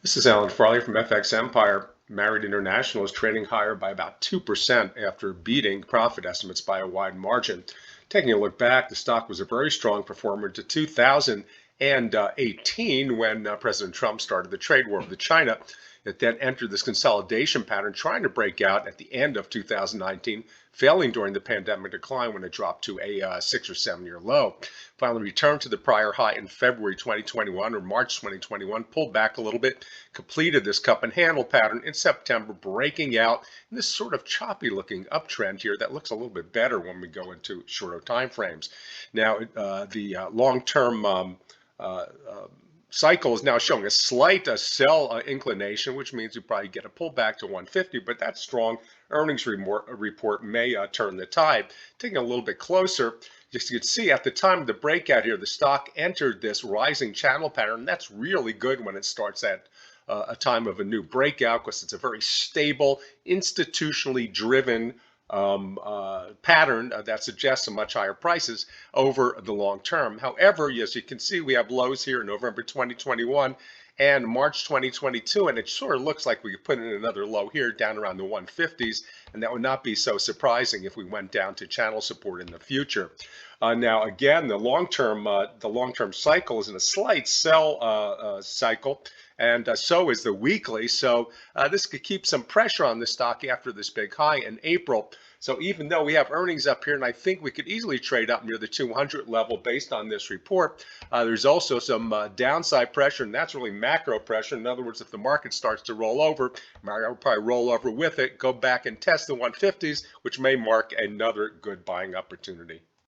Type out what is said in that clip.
This is Alan Farley from FX Empire. Marriott International is trading higher by about 2% after beating profit estimates by a wide margin. Taking a look back, the stock was a very strong performer to 2018 when President Trump started the trade war with China. It then entered this consolidation pattern, trying to break out at the end of 2019, failing during the pandemic decline when it dropped to a 6 or 7 year low. Finally returned to the prior high in February 2021 or March 2021, pulled back a little bit, completed this cup and handle pattern in September, breaking out in this sort of choppy looking uptrend here that looks a little bit better when we go into shorter time frames. Now, the long-term uh, uh, cycle is now showing a slight sell inclination, which means you probably get a pullback to 150, but that strong earnings report may turn the tide. Taking a little bit closer, as you can see at the time of the breakout here, the stock entered this rising channel pattern. That's really good when it starts at a time of a new breakout because it's a very stable, institutionally driven pattern that suggests some much higher prices over the long term. However, as you can see, we have lows here in November 2021 and March 2022, and it sure looks like we could put in another low here down around the 150s, and that would not be so surprising if we went down to channel support in the future. Now, again, the long-term cycle is in a slight sell cycle, and so is the weekly. So this could keep some pressure on the stock after this big high in April. So even though we have earnings up here, and I think we could easily trade up near the 200 level based on this report, there's also some downside pressure, and that's really macro pressure. In other words, if the market starts to roll over, Marriott will probably roll over with it, go back and test the 150s, which may mark another good buying opportunity.